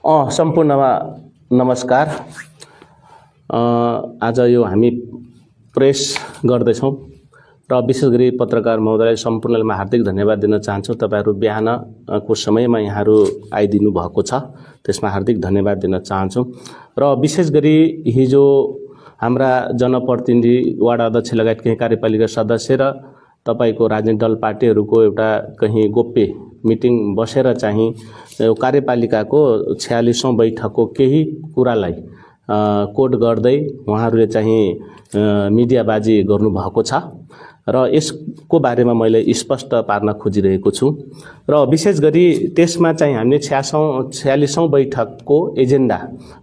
सम्पूर्णमा नमस्कार। आज यो हामी प्रेस गर्दैछौँ र विशेष गरी पत्रकार महोदयलाई सम्पूर्णलाई हार्दिक धन्यवाद दिन चाहन्छु। तपाईहरु बिहानको समयमा यहाँहरु आइदिनु भएको छ, त्यसमा हार्दिक धन्यवाद दिन चाहन्छु। र विशेष गरी हिजो हाम्रा जनप्रतिनिधि, वार्ड अध्यक्ष लगायत केही कार्यपालिका सदस्य र तपाईको राजनीतिक दल पार्टीहरुको एउटा कहीं गोप्य मिटिङ बसेर चाहिँ कार्यपालिकाको 46औं बैठकको केही कुरालाई कोड गर्दै उहाँहरूले चाहिँ मिडियाबाजी गर्नु भएको छ र यसको बारेमा मैले स्पष्ट पार्न खोजिरहेको छु। र विशेष गरी त्यसमा चाहिँ हामीले 46औं बैठकको एजेन्डा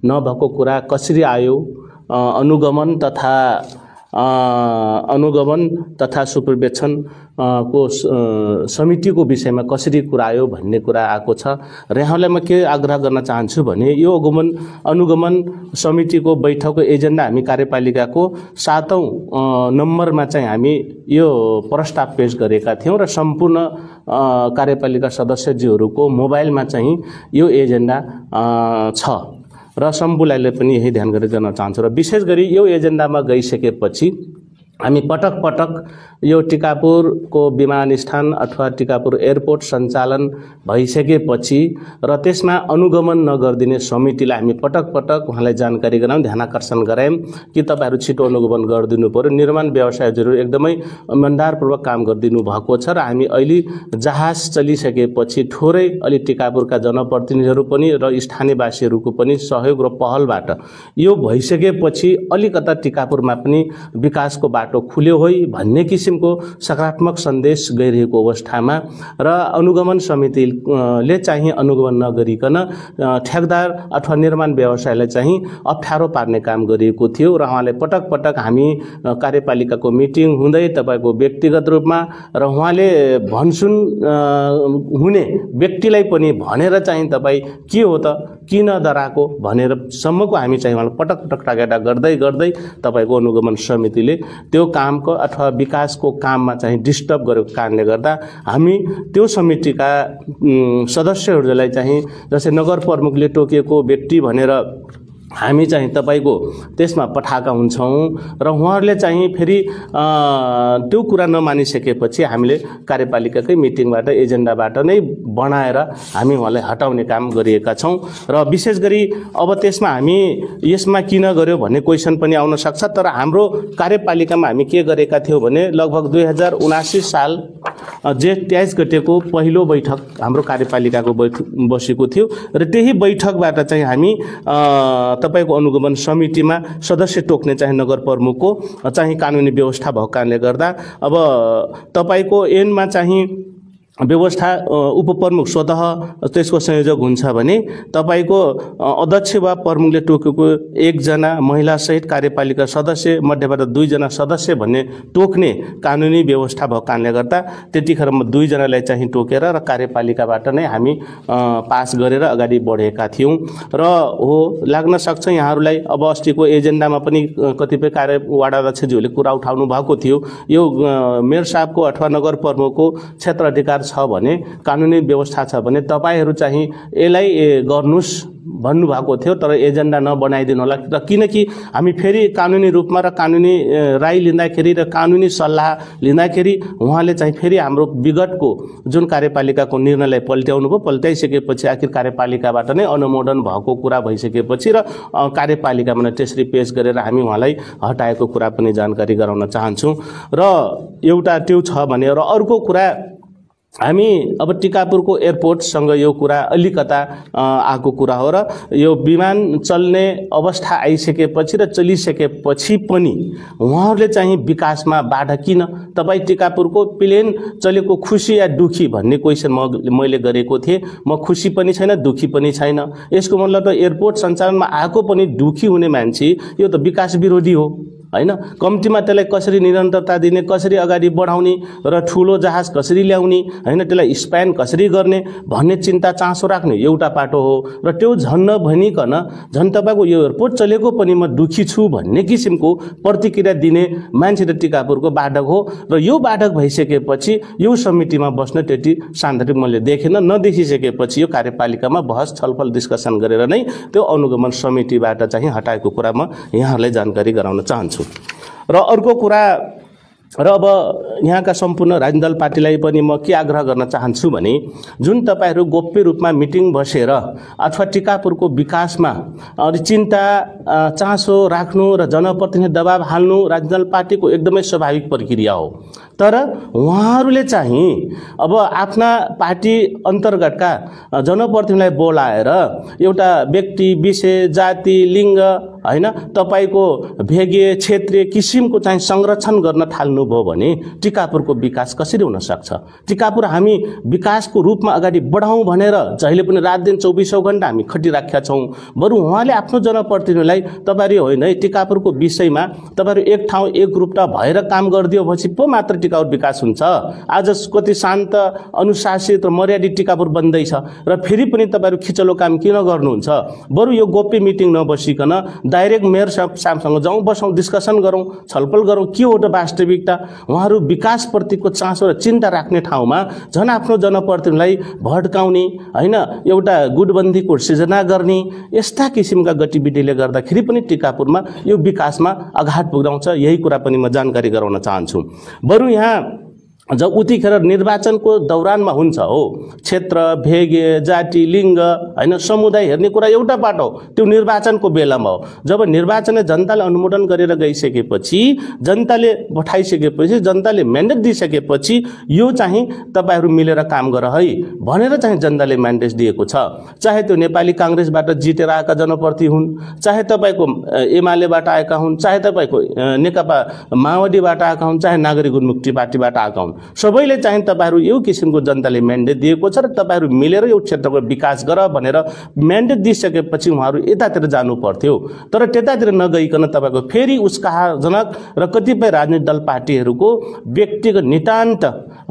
नभएको कुरा कसरी आयो, अनुगमन तथा सुपर्वेक्षण को समितिको विषयमा कसरी कुरा आयो भन्ने कुरा आएको छ। र यहाँलाई म के आग्रह गर्न चाहन्छु भने यो अनुगमन समितिको बैठकको एजेन्डा हामी कार्यपालिकाको 7औं नम्बरमा चाहिँ हामी यो प्रस्ताव पेश गरेका थियौं र सम्पूर्ण कार्यपालिका सदस्यज्यूहरुको मोबाइलमा चाहिँ यो एजेन्डा छ र सम्पूर्णले पनि यही ध्यान गर्न चाहन्छु। र विशेष गरी यो एजेन्डामा गइसकेपछि हामी पटक पटक यो टिकापुरको विमानस्थान अथवा टिकापुर एयरपोर्ट सञ्चालन भइसकेपछि र त्यसमा अनुगमन नगर्दिने समितिलाई हामी पटक पटक उहाँलाई जानकारी गराउँ, ध्यानाकर्षण गरायौं कि तपाईहरु छिटो अनुगमन गर्दिनु पर्यो। निर्माण व्यवसायहरु एकदमै इमानदारपूर्वक काम गर्दिनु भएको छ र हामी अहिले जहाज चलिसकेपछि थोरै अलि टिकापुरका जनप्रतिनिधिहरु पनि र स्थानीयवासीहरुको पनि सहयोग र पहलबाट यो भइसकेपछि अलिकता टिकापुरमा पनि विकासको बाटो खुल्यो है भन्ने किसिमको सकारात्मक सन्देश गइरहेको अवस्थामा र अनुगमन समितिले चाहिँ अनुगमन नगरिकन ठेकदार अथवा निर्माण व्यवसायलाई चाहिँ अप्ठ्यारो पार्ने काम गरिएको थियो र उहाँले पटक पटक हामी कार्यपालिकाको मिटिङ हुँदै तपाईको व्यक्तिगत रूपमा र उहाँले भनसुन हुने व्यक्तिलाई पनि भनेर चाहिँ तपाई के हो त, किन डराको भनेर सम्मको हामी चाहिँ उहाँलाई पटक पटक टाकेटा गर्दै तपाईको अनुगमन समितिले त्यो कामको अथवा विकासको काममा चाहिँ डिस्टर्ब गरेको कारणले गर्दा हामी त्यो समितिका सदस्यहरूलाई चाहिँ जस्तै नगर प्रमुखले टोकेको व्यक्ति भनेर हामी चाहिँ तपाईको त्यसमा पठाएका हुन्छौं र उहाँहरूले चाहिँ फेरि त्यो कुरा नमानिसकेपछि हामीले कार्यपालिकाकै मिटिङबाट एजेन्डाबाट नै बनाएर हामी उहाँलाई हटाउने काम गरिएका छौं। र विशेष गरी अब त्यसमा हामी यसमा किन गर्यो भन्ने क्वेशन पनि आउन सक्छ, तर हाम्रो कार्यपालिकामा हामी के गरेका थियौं भने लगभग 2079 साल जेठ 23 गतेको पहिलो बैठक हाम्रो कार्यपालिकाको बसेको थियो र त्यही बैठकबाट चाहिँ हामी तपाईको अनुगमन समितिमा सदस्य टोक्ने चाहिँ नगर प्रमुखको चाहिँ कानुनी व्यवस्था भएको कारणले गर्दा अब तपाईको एनमा चाहिँ व्यवस्था उपप्रमुख स्वतः त्यसको संयोजक हुन्छ भने तपाईको अध्यक्ष वा प्रमुखले टोकेको 1 जना महिला सहित कार्यपालिका सदस्य मध्येबाट 2 जना सदस्य भन्ने टोक्ने कानुनी व्यवस्था भएको कारणले गर्दा त्यतिखेर 2 जनालाई चाहिँ टोकेर र कार्यपालिकाबाट नै हामी पास गरेर अगाडि बढेका थियौं। र हो लाग्न सक्छ यहाँहरुलाई अब अस्तिको एजेन्डामा पनि कतिपय वार्ड अध्यक्षज्यूले कुरा उठाउनु भएको थियो, यो मेयर साहबको अथवा नगर प्रमुखको क्षेत्र अधिकार छ भने कानुनी व्यवस्था छ भने तपाईहरु चाहिँ यसलाई गर्नुस् भन्नु भएको थियो, तर एजेन्डा नबनाइदिनु होला। र किनकि हामी फेरि कानुनी रूपमा र कानुनी राय लिँदाखेरि र कानुनी सल्लाह लिँदाखेरि उहाँले चाहिँ फेरि हाम्रो विगतको जुन कार्यपालिकाको निर्णयलाई पल्ट्याइसकेपछि आखिर कार्यपालिकाबाट नै अनुमोदन भएको कुरा भइसकेपछि र कार्यपालिकामा त्यसरी पेश गरेर हामी उहाँलाई हटाएको कुरा पनि जानकारी गराउन चाहन्छु। र एउटा त्यो छ भने र अर्को कुरा हामी अब टिकापुरको एयरपोर्टसँग यो कुरा अलिकता आएको कुरा हो र यो विमान चल्ने अवस्था आइसकेपछि र चलिसकेपछि पनि उहाँहरूले चाहिँ विकासमा बाधा किन, तपाई टिकापुरको प्लेन चलेको खुशी या दुखी भन्ने क्वेशन मैले गरेको थिएँ। म खुशी पनि छैन, दुखी पनि छैन। यसको मतलब त एयरपोर्ट सञ्चालनमा आएको पनि दुखी हुने मान्छे यो त विकास विरोधी हो। हैन कम्तीमा त्यसलाई कसरी निरन्तरता दिने कसरी अगाडि बढाउने र ठुलो जहाज कसरी ल्याउने हैन त्यसलाई स्प्यान कसरी गर्ने भन्ने चिन्ता चासो राख्ने एउटा पाटो हो र त्यो झन्न भनिकन झन् तपाईको यो एयरपोर्ट चलेको पनि म दुखी छु भन्ने किसिमको प्रतिक्रिया दिने मान्छे त टिकापुरको बाढक हो र यो बाढक भइसकेपछि यो समितिमा बस्न त्यति सान्दर्भिक मैले देखेन नदेखिसकेपछि यो कार्यपालिकामा बहस छलफल डिस्कसन गरेर नै त्यो अनुगमन समितिबाट चाहिँ हटाएको कुरा म यहाँहरूलाई जानकारी गराउन चाहन्छु र अर्को कुरा र अब यहाँका सम्पूर्ण राजनीतिक दल पार्टीलाई पनि म के आग्रह गर्न चाहन्छु भने जुन तपाईहरु गोप्य रूपमा मिटिङ बसेर अथवा टिकापुरको विकासमा चिन्ता चासो राख्नु र जनप्रतिनिधि दबाब हाल्नु राजनीतिक दल पार्टीको एकदमै स्वाभाविक प्रक्रिया हो तर उहाँहरूले चाहिँ अब आफ्ना पार्टी अन्तर्गतका जनप्रतिनिधिलाई बोलाएर एउटा व्यक्ति विषय जाति लिङ्ग हैन तपाईको भेगीय क्षेत्रीय किसिमको चाहिँ संरक्षण गर्न थाल्नुभयो भने टिकापुरको विकास कसरी हुन सक्छ टिकापुर हामी विकासको रूपमा अगाडि बढाउँ भनेर जहिले पनि रात दिन 24औं घण्टा हामी खटिराखेका छौं बरु उहाँले आफ्नो जनप्रतिनिधिलाई तपाईहरु होइन है टिकापुरको विषयमा तपाईहरु एक ठाउँ एक ग्रुपमा भएर काम गर्दियो भएपछि पो मात्र टिकापुर विकास हुन्छ आज कति शान्त अनुशासित र मर्यादित टिकापुर बन्दैछ र फेरि पनि तपाईहरु खिचलो काम किन गर्नुहुन्छ बरु यो गोप्य मिटिङ नबसिकन डाइरेक्ट मेयर साहबसँग जाउँ बसौँ डिस्कसन गरौँ छलफल गरौँ के हो त वास्तविकता उहाँहरू विकास प्रतिको चासो र चिन्ता राख्ने ठाउँमा झन् आफ्नो जनप्रतिनिधिलाई भड्काउने हैन एउटा गुटबन्दीको सृजना गर्ने यस्ता किसिमका गतिविधिले गर्दाखेरि पनि टिकापुरमा यो विकासमा आघात पुर्याउँछ यही कुरा पनि म जानकारी गराउन चाहन्छु बरु यहाँ जब उतिखेर निर्वाचनको दौरानमा हुन्छ हो क्षेत्र भेगे जाति लिङ्ग हैन समुदाय हेर्ने कुरा एउटा पाटो त्यो निर्वाचनको बेलामा हो जब निर्वाचनले जनताले अनुमोदन गरेर गइसकेपछि जनताले पठाइसकेपछि जनताले म्यान्डेट दिइसकेपछि यो चाहिँ तपाईहरु मिलेर काम गर है भनेर चाहिँ जनताले म्यान्डेट दिएको छ चाहे त्यो नेपाली कांग्रेसबाट जितेर आएका जनप्रतिनिधि हुन् चाहे तपाईको एमालेबाट आएका हुन् चाहे तपाईको नेकपा माओवादीबाट आएका हुन् चाहे नागरिक उन्मुक्ति पार्टीबाट आएका हुन् सबैले चाहिँ तपाईहरु यो किसिमको जनताले म्यान्डेट दिएको छ र तपाईहरु मिलेर यो क्षेत्रको विकास गर भनेर म्यान्डेट दिइसकेपछि उहाँहरु यतातिर जानु पर्थ्यो तर त्यतातिर नगइकन तपाईको फेरि उस्काजनक र कतिपय राजनीतिक दल पार्टीहरुको व्यक्तिगत नितान्त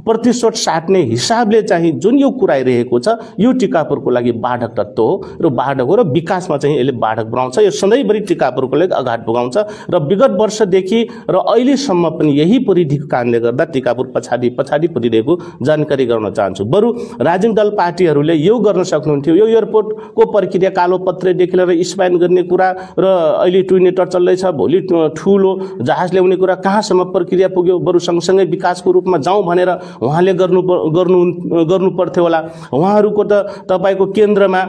प्रतिशोध साट्ने हिसाबले चाहिँ जुन यो कुराइरहेको छ यो टिकापुरको लागि बाढक तत्व हो र बाढक हो र विकासमा चाहिँ यसले बाढक बनाउँछ यो सधैँभरि टिकापुरको लागि आघात पुगाउँछ र विगत वर्षदेखि र अहिलेसम्म पनि यही परिधिको कारणले गर्दा टिकापुर पछाडि परिरहेको जानकारी गराउन चाहन्छु बरु राजनीतिक दल पार्टीहरूले यो गर्न सक्नुहुन्थ्यो यो एयरपोर्टको प्रक्रिया कालो पत्रेदेखि लिएर स्प्यान गर्ने कुरा र अहिले ट्विनेटर चल्दैछ भोलि ठुलो जहाज ल्याउने कुरा कहाँसम्म प्रक्रिया पुग्यो बरु सँगसँगै विकासको रूपमा जाउँ भनेर उहाँले गर्नु पर्थ्यो होला उहाँहरूको त तपाईको केन्द्रमा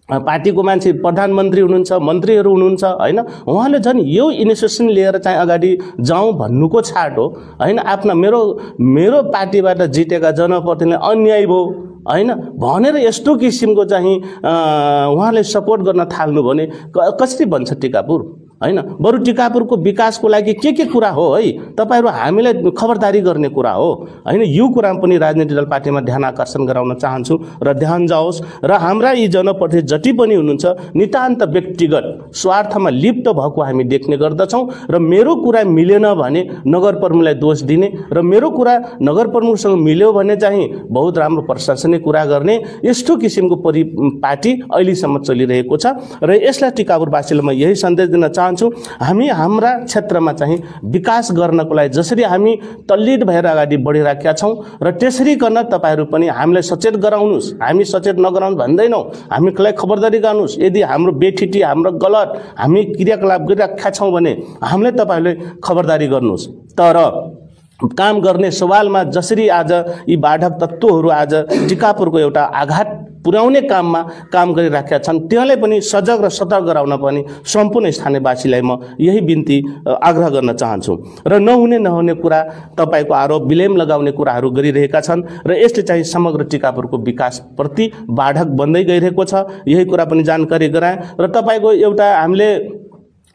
पार्टीको मान्छे प्रधानमन्त्री हुनुहुन्छ मन्त्रीहरू हुनुहुन्छ हैन उहाँले झन् यो इनिसिएसन लिएर चाहिँ अगाडि जाउँ भन्नुको छाट हो हैन आफ्ना मेरो पार्टीबाट जितेका जनप्रतिनिधिले अन्याय भयो हैन भनेर यस्तो किसिमको चाहिँ उहाँले सपोर्ट गर्न थाल्नु भने कसरी बन्छ टिकापुर हैन बरु टिकापुरको विकासको लागि के कुरा हो है तपाईहरु हामीलाई खबरदारी गर्ने कुरा हो हैन यो कुरा पनि राजनीतिक दल पार्टीमा ध्यान आकर्षण गराउन चाहन्छु र ध्यान जाओस् र हाम्रा यी जनप्रतिनिधि जति पनि हुनुहुन्छ नितान्त व्यक्तिगत स्वार्थमा लिप्त भएको हामी देख्ने गर्दछौं र मेरो कुरा मिलेन भने नगर प्रमुखलाई दोष दिने र मेरो कुरा नगर प्रमुखसँग मिल्यो भने चाहिँ बहुत राम्रो प्रशासनिक कुरा गर्ने यस्तो किसिमको पार्टी अहिलेसम्म चलिरहेको छ र यसलाई टिकापुरवासीलाई म यही सन्देश दिन चाहन्छु हामी हाम्रा क्षेत्रमा चाहिँ विकास गर्नको लागि जसरी हामी तल्लीट भएर अगाडि बढिराखेका छौं र त्यसरी गर्न तपाईहरु पनि हामीलाई सचेत गराउनुस् हामी सचेत नगराउनु भन्दैनौ हामीलाई खबरदारी गर्नुस् यदि हाम्रो बेठिटी हाम्रो गलत हामी क्रियाकलाप गरिराखेका छौं भने हामीलाई तपाईहरुले खबरदारी गर्नुस् तर काम गर्ने सवालमा जसरी आज यी बाढक तत्त्वहरू आज टिकापुरको एउटा आघात पुर्याउने काममा काम गरिराखेका छन् त्यसलाई पनि सजग र सतर्क गराउन पनि सम्पूर्ण स्थानीयवासीलाई म यही बिन्ती आग्रह गर्न चाहन्छु र नहुने कुरा तपाईको आरोप विलेम लगाउने कुराहरू गरिरहेका छन् र यसले चाहिँ समग्र टिकापुरको विकास प्रति बाढक बन्दै गइरहेको छ यही कुरा पनि जानकारी गराए र तपाईको एउटा हामीले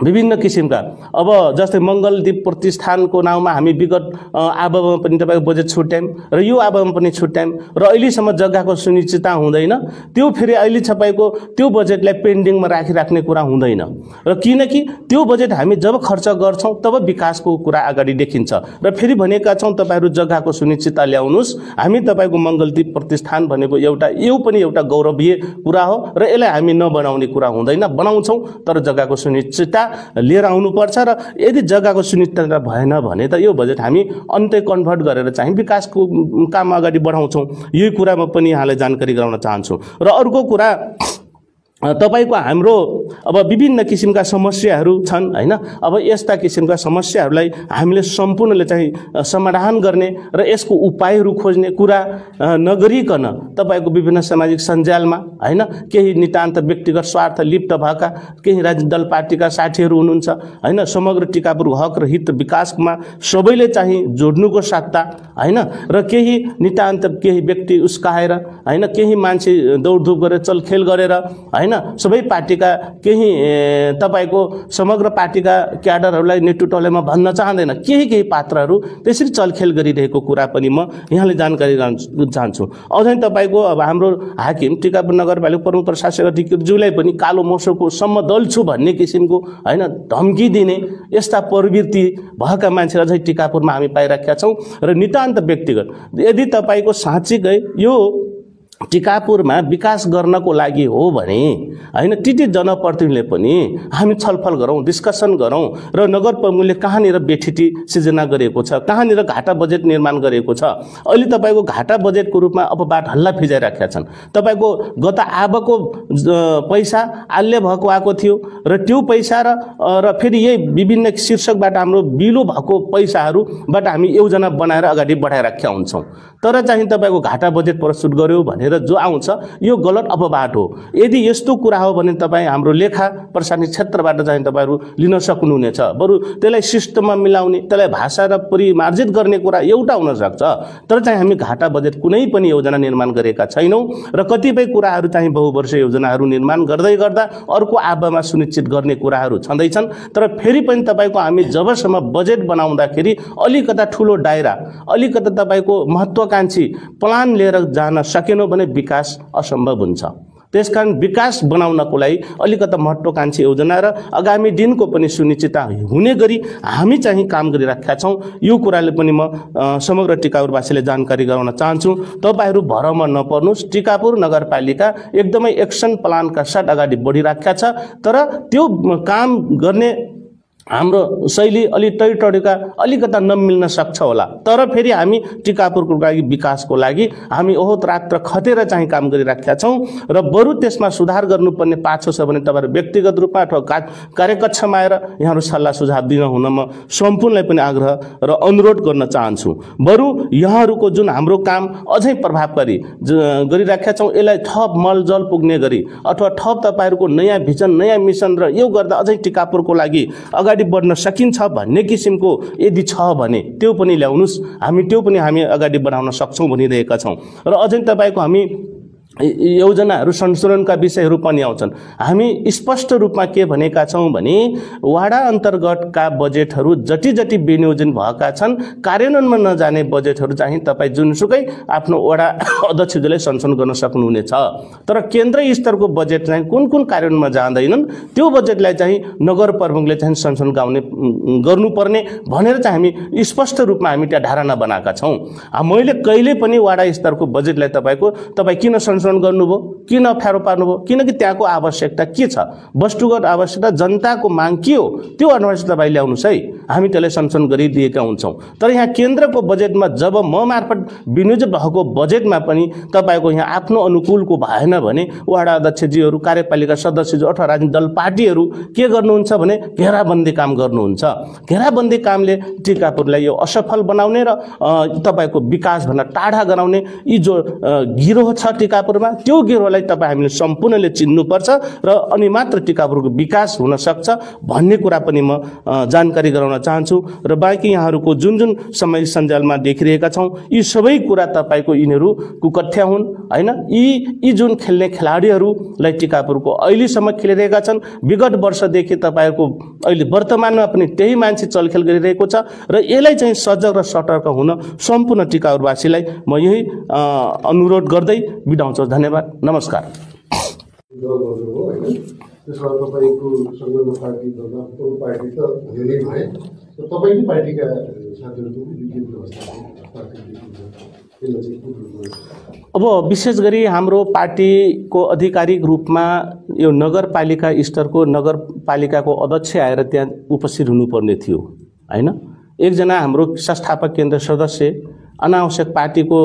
विभिन्न किसिमका अब जस्तै मङ्गलदीप प्रतिष्ठानको नाउँमा हामी विगत आबमा पनि तपाईको बजेट छुट्यायौं र यो आबमा पनि छुट्यायौं र अहिलेसम्म जग्गाको सुनिश्चितता हुँदैन त्यो फेरि अहिले तपाईको त्यो बजेटलाई पेन्डिङमा राखिराख्ने कुरा हुँदैन र किनकि त्यो बजेट हामी जब खर्च गर्छौं तब विकासको कुरा अगाडि देखिन्छ र फेरि भनेका छौं तपाईहरु जग्गाको सुनिश्चितता ल्याउनुस् हामी तपाईको मङ्गलदीप प्रतिष्ठान भनेको यो पनि एउटा गौरवनीय कुरा हो र यसलाई हामी नबनाउने कुरा हुँदैन बनाउँछौं तर जग्गाको सुनिश्चितता लिएर आउनुपर्छ र यदि जग्गाको सुनिश्चितता भएन भने त यो बजेट हामी अन्त्य कन्भर्ट गरेर चाहिँ विकासको काम अगाडि बढाउँछौं यही कुरामा पनि यहाँलाई जानकारी गराउन चाहन्छु र अर्को कुरा तपाईको हाम्रो अब विभिन्न किसिमका समस्याहरू छन् हैन अब यस्ता किसिमका समस्याहरूलाई हामीले सम्पूर्णले चाहिँ समाधान गर्ने र यसको उपायहरू खोज्ने कुरा नगरिकन तपाईको विभिन्न सामाजिक सञ्जालमा हैन केही नितान्त व्यक्तिगत स्वार्थ लिप्त भएका केही राजनीतिक दल पार्टीका साथीहरू हुनुहुन्छ हैन समग्र टिकापुरको हक र हित विकासमा सबैले चाहिँ जोड्नुको सट्टा हैन र केही नितान्त केही व्यक्ति उस्काएर हैन केही मान्छे दौडधुप गरेर चलखेल गरेर हैन सबै पार्टीका केही तपाईको समग्र पार्टीका क्याडरहरूलाई नेतृत्वलाई म भन्न चाहदैन केही पात्रहरू त्यसरी चलखेल गरिरहेको कुरा पनि म यहाँले जानकारी गराउन चाहन्छु। अझै तपाईको अब हाम्रो हाकिम टिकापुर नगरपालिका प्रमुख प्रशासक अधिकारीज्यूलाई पनि कालो मोसोको सम्म दल छु भन्ने किसिमको हैन धम्की दिने यस्ता प्रवृत्ति भएका मान्छे अझै टिकापुरमा हामी पाइराखेका छौं र नितान्त व्यक्तिगत यदि तपाईको साँच्चै यो टिकापुरमा विकास गर्नको लागि हो भने हैन टिटी जनप्रतिनिधिले पनि हामी छलफल गरौं डिस्कसन गरौं र नगर प्रमुखले कहाँनिर बेठिटी सिर्जना गरेको छ कहाँनिर घाटा बजेट निर्माण गरेको छ अहिले तपाईको घाटा बजेटको रूपमा अपवाद हल्ला फिजाइराखेका छन् तपाईको गत आबको पैसा आल्य भएको आको थियो र त्यो पैसा र फेरि यही विभिन्न शीर्षकबाट हाम्रो बिलो भएको पैसाहरूबाट हामी योजना बनाएर अगाडि बढाइराखेका हुन्छौं तर चाहिँ तपाईको घाटा बजेट प्रस्तुत गर्यो भने जो आउँछ यो गलत अपवाद हो। यदि यस्तो कुरा हो भने तपाई हाम्रो लेखा प्रशासनिक क्षेत्रबाट चाहिँ तपाईहरु लिन सक्नुहुनेछ बरु त्यसलाई सिस्टममा मिलाउने त्यसलाई भाषा र परिमार्जित गर्ने कुरा एउटा हुन सक्छ तर चाहिँ हामी घाटा बजेट कुनै पनि योजना निर्माण गरेका छैनौं र कतिपय कुराहरू चाहिँ बहुवर्ष योजनाहरू निर्माण गर्दै गर्दा अर्को आबमा सुनिश्चित गर्ने कुराहरू छँदैछन् तर फेरि पनि तपाईको हामी जबसम्म बजेट बनाउँदाखेरि अलिकता ठूलो दायरा अलिकता तपाईको महत्त्वाकांक्षी प्लान लिएर जान सकेनौं भने विकास असम्भव हुन्छ। त्यसकारण विकास बनाउनको लागि अलिकता महत्त्वाकांक्षी योजना र आगामी दिनको पनि सुनिश्चितता हुने गरी हामी चाहिँ काम गरिराखेका छौं यो कुराले पनि म समग्र टिकापुरवासीले जानकारी गराउन चाहन्छु। तपाईहरु भरमा नपर्नुस् टिकापुर नगरपालिका एकदमै एक्सन प्लानका साथ अगाडि बढिराखेका छ तर त्यो काम गर्ने हाम्रो शैली अलि टैटडीका अलिकता नमिल्न सक्छ होला तर फेरि हामी टिकापुरको लागि विकासको लागि हामी ओहोत रात खटेर चाहिँ काम गरिराखेका छौं र बरु त्यसमा सुधार गर्नुपर्ने पाछो छ भने तपाईहरु व्यक्तिगत रूपमा अथवा कार्यकक्षमा आएर यहाँहरु सल्लाह सुझाव दिन हुन म सम्पूर्णलाई पनि आग्रह र अनुरोध गर्न चाहन्छु। बरु यहाँहरुको जुन हाम्रो काम अझै प्रभावकारी गरिराखेका छौं यसलाई थप मलजल पुग्ने गरी अथवा थप तपाईहरुको नयाँ भिजन नयाँ मिसन र यो गर्दा अझै टिकापुरको लागि अगाडि बढ्न सकिन्छ भन्ने किसिमको यदि छ भने त्यो पनि ल्याउनुस् हामी त्यो पनि हामी अगाडि बढाउन सक्छौं भनिरहेका छौं र अझै तपाईको हामी योजनाहरू संशोधनका विषयहरू पनि आउँछन्। हामी स्पष्ट रूपमा के भनेका छौं भने वाडा अन्तर्गतका बजेटहरू जति जति विनियोजन भएका छन् कार्यान्वयनमा नजाने बजेटहरू चाहिँ तपाई जुनसुकै आफ्नो वडा अध्यक्षले संशोधन गर्न सक्नुहुनेछ तर केन्द्रीय स्तरको बजेट चाहिँ कुन कार्यान्वयनमा जाँदैनन् त्यो बजेटलाई चाहिँ नगर प्रमुखले चाहिँ संशोधन गर्नुपर्ने भनेर चाहिँ हामी स्पष्ट रूपमा हामी त्यहाँ धारणा बनाएका छौं। मैले कहिले पनि वडा स्तरको बजेटलाई तपाई किन संशोधन गर्नुभयो किन अप्ठ्यारो पार्नुभयो किनकि त्यहाँको आवश्यकता के छ वस्तुगत आवश्यकता जनताको माग के हो त्यो अनुसार तपाई ल्याउनुस् है हामी त्यसलाई संशोधन गरिदिएका हुन्छौं। तर यहाँ केन्द्रको बजेटमा जब म मार्फत विनियोजन भएको बजेटमा पनि तपाईको यहाँ आफ्नो अनुकूलको भएन भने वडा अध्यक्षजीहरू कार्यपालिका सदस्यहरू अथवा राजनीतिक दल पार्टीहरू के गर्नुहुन्छ भने घेराबन्दी काम गर्नुहुन्छ। घेराबन्दी कामले टिकापुरलाई यो असफल बनाउने र तपाईको विकास भन्न टाढा गराउने यी जो गिरोह छ टिकापुरमा त्यो गिरोहलाई तपाई हामीले सम्पूर्णले चिन्नुपर्छ र अनि मात्र टिकापुरको विकास हुन सक्छ भन्ने कुरा पनि म जानकारी गराउन चाहन्छु र बाँकी यहाँहरूको जुन जुन समय सञ्जालमा देखिरहेका छौँ यी सबै कुरा तपाईँको यिनीहरू कुकथ्या हुन् हैन। यी जुन खेल्ने खेलाडीहरूलाई टिकापुरको अहिलेसम्म खेलिरहेका छन्, विगत वर्षदेखि तपाईँहरूको अहिले वर्तमानमा पनि त्यही मान्छे चलखेल गरिरहेको छ र यसलाई चाहिँ सजग र सतर्क हुन सम्पूर्ण टिकापुरवासीलाई म यही अनुरोध गर्दै बिदाउँछु। धन्यवाद, नमस्कार। त्यसमा तपाईँको सङ्गठन पार्टी भन्दा अरू पार्टी त धेरै भए, तपाईँकै पार्टीका साथीहरूको अब विशेष गरी हाम्रो पार्टीको आधिकारिक रूपमा यो नगरपालिका स्तरको नगरपालिकाको अध्यक्ष आएर त्यहाँ उपस्थित हुनुपर्ने थियो हैन। एकजना हाम्रो संस्थापक केन्द्र सदस्य अनावश्यक पार्टीको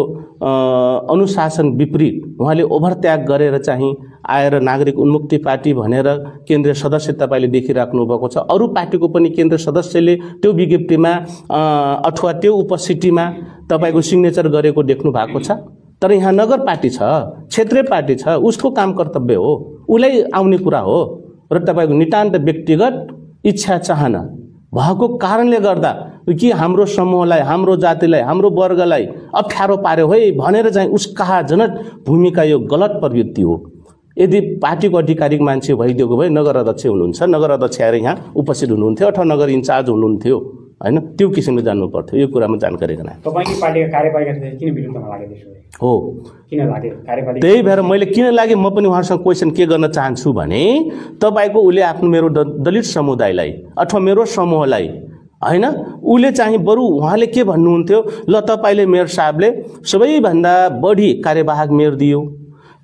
अनुशासन विपरीत उहाँले ओभरत्याग गरेर चाहिँ आएर नागरिक उन्मुक्ति पार्टी भनेर केन्द्रीय सदस्य तपाईँले देखिराख्नु भएको छ। अरू पार्टीको पनि केन्द्रीय सदस्यले त्यो विज्ञप्तिमा अथवा त्यो उपस्थितिमा तपाईँको सिग्नेचर गरेको देख्नु भएको छ। तर यहाँ नगर पार्टी छ, क्षेत्रीय पार्टी छ, उसको काम कर्तव्य हो, उसलाई आउने कुरा हो र तपाईँको नितान्त व्यक्तिगत इच्छा चाहना भएको कारणले गर्दा कि हाम्रो समूहलाई, हाम्रो जातिलाई, हाम्रो वर्गलाई अप्ठ्यारो पार्यो है भनेर चाहिँ उसका जनक भूमिका यो गलत प्रवृत्ति हो। यदि पार्टीको आधिकारिक मान्छे भइदिएको भए नगर अध्यक्ष हुनुहुन्छ, नगर अध्यक्ष आएर यहाँ उपस्थित हुनुहुन्थ्यो अथवा नगर इन्चार्ज हुनुहुन्थ्यो हैन। त्यो किसिमले जान्नु पर्थ्यो। यो कुरामा जानकारी गराए। तपाईको पार्टीको कार्यपालिका किन विरुद्धमा लाग्यो त्यसो हो? किन लाग्यो कार्यपालिका? त्यही भएर मैले किन लागे म पनि उहाँसँग क्वेसन के गर्न चाहन्छु भने तपाईको उले आफ्नो मेरो दलित समुदायलाई अथवा मेरो समूहलाई हैन, उले चाहिँ बरु उहाँले के भन्नुहुन्थ्यो, ल तपाईले मेयर साहबले सबैभन्दा बढी कार्यवाहक मेयर दियो,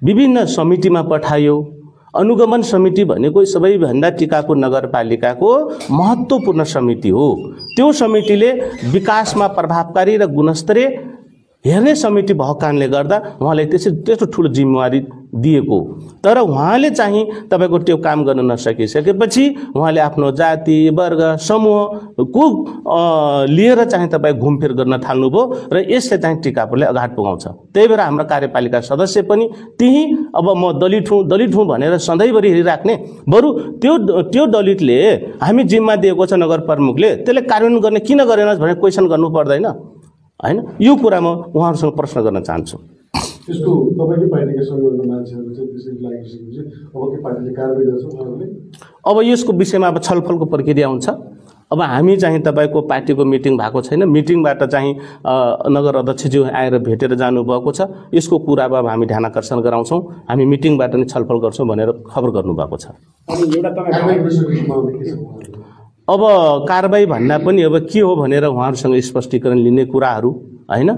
विभिन्न समितिमा पठायो। अनुगमन समिति भनेको सबैभन्दा टिकापुर नगरपालिकाको महत्त्वपूर्ण समिति हो। त्यो समितिले विकासमा प्रभावकारी र गुणस्तरीय हेर्ने समिति भएको कारणले गर्दा उहाँलाई त्यस्तो ठुलो जिम्मेवारी दिएको। तर उहाँले चाहिँ तपाईको त्यो काम गर्न नसकिसकेपछि उहाँले आफ्नो जाति, वर्ग, समूहको लिएर चाहिँ तपाईँ घुमफिर गर्न थाल्नुभयो र यसले चाहिँ टिकापुरले अगाडि पुगाउँछ। त्यही भएर हाम्रो कार्यपालिका सदस्य पनि त्यही अब म दलित हुँ भनेर सधैँभरि हेरिराख्ने, बरु त्यो दलितले हामी जिम्मा दिएको छ नगर प्रमुखले, त्यसले कार्यान्वयन गर्ने किन गरेनस् भनेर क्वेसन गर्नु पर्दैन हैन। यो कुरा म उहाँहरूसँग प्रश्न गर्न चाहन्छु। त्यसको तपाईकै पार्टीका सङ्गठनका मान्छेहरू चाहिँ त्यसरी लागिसकेपछि अब के पार्टीले कारबाही गर्छ उहाँहरूले? अब यसको विषयमा अब छलफलको प्रक्रिया हुन्छ। अब हामी चाहिँ तपाईँको पार्टीको मिटिङ भएको छैन, मिटिङबाट चाहिँ नगर अध्यक्षज्यू आएर भेटेर जानुभएको छ। यसको कुरा अब हामी ध्यान आकर्षण गराउँछौँ, हामी मिटिङबाट नै छलफल गर्छौँ भनेर खबर गर्नुभएको छ। अब कारबाही भन्दा पनि अब के हो भनेर उहाँहरूसँग स्पष्टीकरण लिने कुराहरू हैन।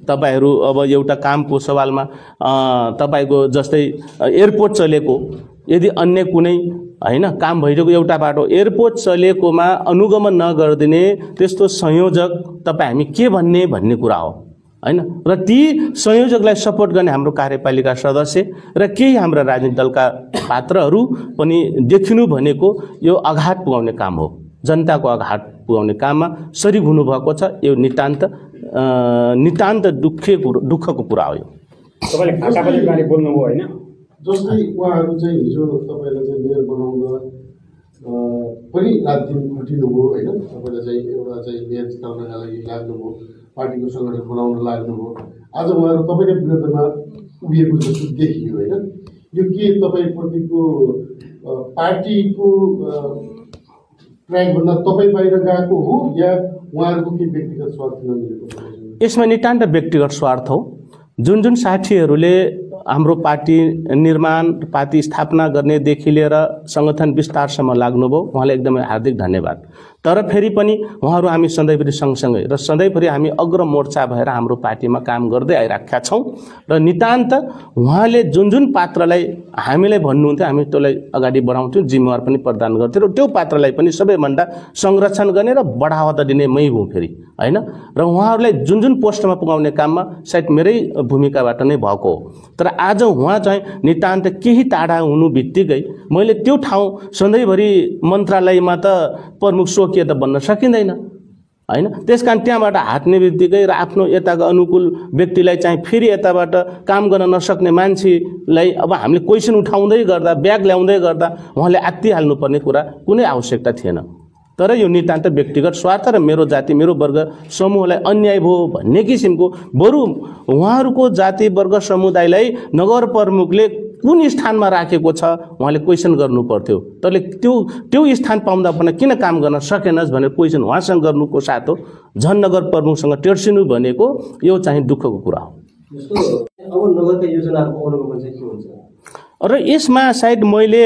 तपाईहरू अब एउटा कामको सवालमा तपाईको जस्तै एयरपोर्ट चलेको, यदि अन्य कुनै हैन काम भइरहेको एउटा बाटो एयरपोर्ट चलेकोमा अनुगमन नगर्दिने त्यस्तो संयोजक तपाईँ हामी के भन्ने कुरा हो हैन। र ती संयोजकलाई सपोर्ट गर्ने हाम्रो कार्यपालिका सदस्य र केही हाम्रा राजनीतिक दलका पात्रहरू पनि देखिनु भनेको यो आघात पुगाउने काम हो, जनताको आघात पुगाउने काममा सरिक हुनुभएको छ। यो नितान्त दुःखको कुरा हो। यो तपाईले खातापाती बारे बोल्नुभयो हैन, जस्तै उहाँहरू चाहिँ हिजो तपाईलाई चाहिँ मेयर बनाउन पनि रात दिन खटिनुभयो हैन। तपाईले चाहिँ एउटा चाहिँ मेयर जिताउनका लागि लाग्नुभयो, पार्टीको सङ्गठन बनाउन लाग्नुभयो। आज उहाँहरू तपाईँकै विरुद्धमा उभिएको जस्तो देखियो हैन। यो के तपाईँप्रतिको पार्टीको ट्र्याकभन्दा तपाईँ बाहिर गएको हो या उहाँहरूको के व्यक्तिगत स्वार्थ नमिलेको? यसमा नितान्त व्यक्तिगत स्वार्थ हो। जुन साथीहरूले हाम्रो पार्टी निर्माण, पार्टी स्थापना गर्नेदेखि लिएर सङ्गठन विस्तारसम्म लाग्नुभयो, उहाँलाई एकदमै हार्दिक धन्यवाद। तर फेरि पनि उहाँहरू हामी सधैँभरि सँगसँगै र सधैँभरि हामी अग्र मोर्चा भएर हाम्रो पार्टीमा काम गर्दै आइराखेका छौँ र नितान्त उहाँले जुन पात्रलाई हामीलाई भन्नुहुन्थ्यो हामी त्यसलाई अगाडि बढाउँथ्यौँ, जिम्मेवार पनि प्रदान गर्थ्यौँ र त्यो पात्रलाई पनि सबैभन्दा संरक्षण गर्ने र बढावा त दिने मै हुँ फेरि हैन। र उहाँहरूलाई जुन पोस्टमा पुगाउने काममा सायद मेरै भूमिकाबाट नै भएको हो। तर आज उहाँ चाहिँ नितान्त केही टाढा हुनु बित्तिकै मैले त्यो ठाउँ सधैँभरि मन्त्रालयमा त प्रमुख स्वकीय त बन्न सकिँदैन हैन। त्यसकारण त्यहाँबाट हाट्ने बित्तिकै र आफ्नो यताको अनुकूल व्यक्तिलाई चाहिँ फेरि यताबाट काम गर्न नसक्ने मान्छेलाई अब हामीले क्वेसन उठाउँदै गर्दा, ब्याग ल्याउँदै गर्दा उहाँले आत्तिहाल्नुपर्ने कुरा कुनै आवश्यकता थिएन। तर यो नितान्त व्यक्तिगत स्वार्थ र मेरो जाति मेरो वर्ग समूहलाई अन्याय भयो भन्ने किसिमको, बरु उहाँहरूको जाति वर्ग समुदायलाई नगर प्रमुखले कुन स्थानमा राखेको छ उहाँले क्वेसन गर्नु पर्थ्यो। तर त्यो स्थान पाउँदा पनि किन काम गर्न सकेनस् भनेर क्वेसन उहाँसँग गर्नुको साथ हो। झन् नगर प्रमुखसँग टेर्सिनु भनेको यो चाहिँ दुःखको कुरा हो। अब नगरका योजनाको अनुगमन चाहिँ के हुन्छ र यसमा सायद मैले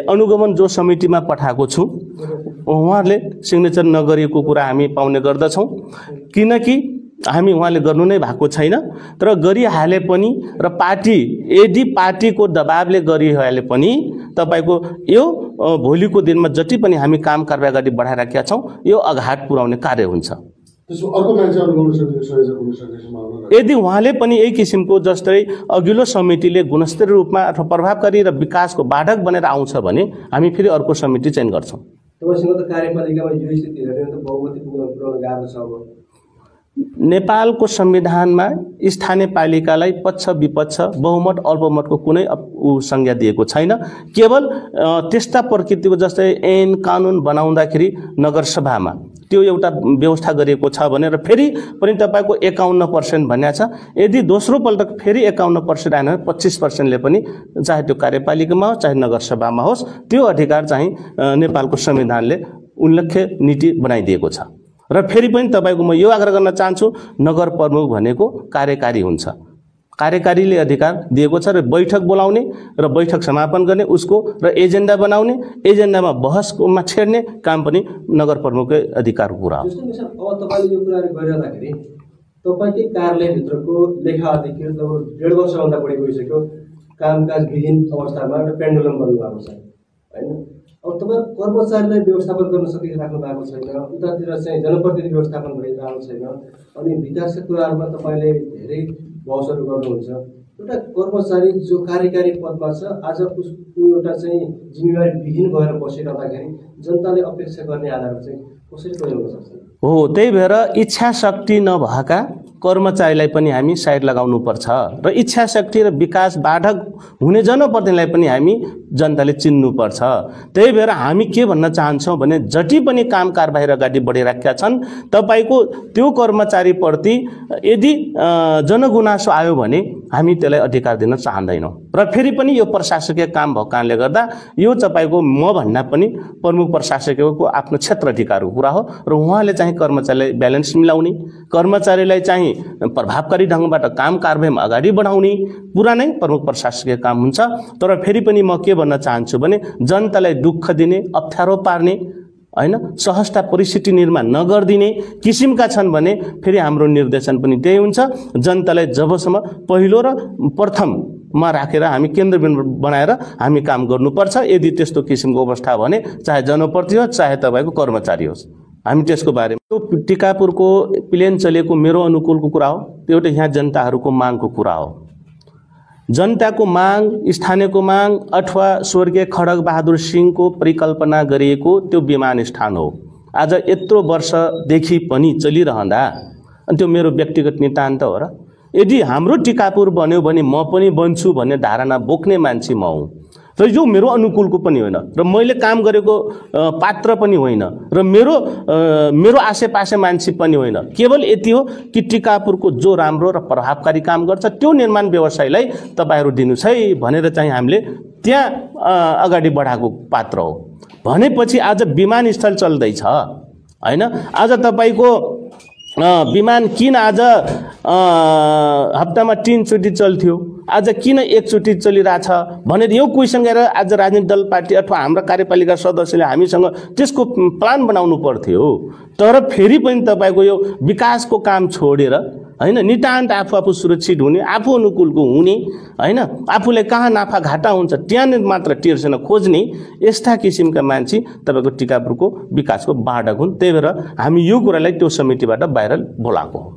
अनुगमन जो समितिमा पठाएको छु उहाँहरूले सिग्नेचर नगरेको कुरा हामी पाउने गर्दछौँ, किनकि हामी उहाँले गर्नु नै भएको छैन। तर गरिहाले पनि र पार्टी यदि पार्टीको दबावले गरिहाले पनि तपाईको यो भोलिको दिनमा जति पनि हामी काम कारबाही अगाडि बढाइराखेका छौँ यो अगाडि पुर्याउने कार्य हुन्छ। यदि उहाँले पनि यही किसिमको जस्तै अघिल्लो समितिले गुणस्तरीय रूपमा अथवा प्रभावकारी र विकासको बाधक बनेर आउँछ भने हामी फेरि अर्को समिति चयन गर्छौँ। तपाईसँग त कार्यपालिकामा यो स्थिति हेरेर त बहुमत पुर्याउन गाह्रो छ। अब नेपालको संविधानमा स्थानीय पालिकालाई पक्ष विपक्ष बहुमत अल्पमतको कुनै संज्ञा दिएको छैन। केवल त्यस्ता प्रकृतिको जस्तै ऐन कानुन बनाउँदाखेरि नगरसभामा त्यो एउटा व्यवस्था गरिएको छ भनेर फेरि पनि तपाईको 51% भन्या छ। यदि दोस्रो पल्ट फेरि 51% आएन 25%ले पनि चाहे त्यो कार्यपालिकामा होस् चाहे नगरसभामा होस् त्यो अधिकार चाहिँ नेपालको संविधानले उल्लेख्य नीति बनाइदिएको छ। र फेरि पनि तपाईको म यो आग्रह गर्न चाहन्छु, नगर प्रमुख भनेको कार्यकारी हुन्छ। कार्यकारीले अधिकार दिएको छ र बैठक बोलाउने र बैठक समापन गर्ने उसको र एजेन्डा बनाउने, एजेन्डामा बहसमा छेड्ने काम पनि नगर प्रमुखकै अधिकारको कुरा हो। जस्तो मिसन अब तपाईले यो कुराहरु गरिरहँदाखेरि तपाईकै कार्यालयभित्रको लेखा अधिकृत 1.5 वर्षभन्दा बढी गइसक्यो कामकाज विहीन अवस्थामा एउटा पेन्डुलम बन्नु भएको छ हैन। अब तपाईँ कर्मचारीलाई व्यवस्थापन गर्न सकिराख्नु भएको छैन, उतातिर चाहिँ जनप्रतिनिधि व्यवस्थापन भइरहेको छैन। अनि विकासका कुराहरूमा तपाईँले धेरै बहसहरू गर्नुहुन्छ। एउटा कर्मचारी जो कार्यकारी पदमा छ आज उसको एउटा चाहिँ जिम्मेवारी विहीन भएर बसिरहँदाखेरि जनताले अपेक्षा गर्ने आधार चाहिँ कसरी पुर्याउन सक्छ? हो, त्यही भएर इच्छा शक्ति नभएका कर्मचारीलाई पनि हामी साइड लगाउनु पर्छ र इच्छा शक्ति र विकास बाधक हुने जनप्रतिनिधिलाई पनि हामी जनताले चिन्नु पर्छ। त्यही भएर हामी के भन्न चाहन्छौँ भने जति पनि काम कारबाही अगाडि बढिराखेका छन् तपाईको त्यो कर्मचारीप्रति यदि जनगुनासो आयो भने हामी त्यसलाई अधिकार दिन चाहदैनौँ। र फेरि पनि यो प्रशासकीय काम भएको कारणले गर्दा यो तपाईको म भन्दा पनि प्रमुख प्रशासकको आफ्नो क्षेत्र अधिकारको कुरा हो र उहाँले चाहिँ कर्मचारीलाई ब्यालेन्स मिलाउने, कर्मचारीलाई चाहिँ प्रभावकारी ढङ्गबाट काम कारबाहीमा अगाडि बढाउने पुरा नै प्रमुख प्रशासकीय काम हुन्छ। तर फेरि पनि म के भन्न चाहन्छु भने जनतालाई दुःख दिने, अप्ठ्यारो पार्ने हैन, सहजता परिस्थिति निर्माण नगर्दिने किसिमका छन् भने फेरि हाम्रो निर्देशन पनि त्यही हुन्छ। जनतालाई जबसम्म पहिलो र प्रथममा राखेर हामी केन्द्रबिन्दु बनाएर हामी काम गर्नुपर्छ। यदि त्यस्तो किसिमको अवस्था भने चाहे जनप्रतिनिधि होस् चाहे तपाईको कर्मचारी होस् हामी त्यसको बारेमा त्यो टिकापुरको प्लेन चलेको मेरो अनुकूलको कुरा हो। त्यो एउटा यहाँ जनताहरूको मागको कुरा हो। जनताको माग, स्थानीयको माग अथवा स्वर्गीय खड्ग बहादुर सिंहको परिकल्पना गरिएको त्यो विमानस्थान हो। आज यत्रो वर्षदेखि पनि चलिरहँदा अनि त्यो मेरो व्यक्तिगत नितान्त हो र यदि हाम्रो टिकापुर बन्यो भने म पनि बन्छु भन्ने धारणा बोक्ने मान्छे म हुँ। र यो मेरो अनुकूलको पनि होइन र मैले काम गरेको पात्र पनि होइन र मेरो आसेपासे मान्छे पनि होइन। केवल यति हो कि टिकापुरको जो राम्रो र प्रभावकारी काम गर्छ त्यो निर्माण व्यवसायलाई तपाईहरु दिनुस् है भनेर चाहिँ हामीले त्यहाँ अगाडि बढाएको पात्र हो। भनेपछि आज विमानस्थल चल्दैछ हैन। आज तपाईको विमान किन आज हप्तामा 3 चोटि चल्थ्यो आज किन एकचोटि चलिरहेछ भनेर यो क्वेसन गरेर आज राजनीतिक दल पार्टी अथवा हाम्रो कार्यपालिका सदस्यले हामीसँग त्यसको प्लान बनाउनु पर्थ्यो। तर फेरि पनि तपाईको यो विकासको काम छोडेर हैन नितान्त आफू सुरक्षित हुने, आफू अनुकूलको हुने हैन, आफूले कहाँ नाफा घाटा हुन्छ त्यहाँ मात्र टेर्सन खोज्ने यस्ता किसिमका मान्छे तपाईको टिकापुरको विकासको बाधक हुन्। त्यही भएर हामी यो कुरालाई त्यो समितिबाट बाहिर बोलाएको हो।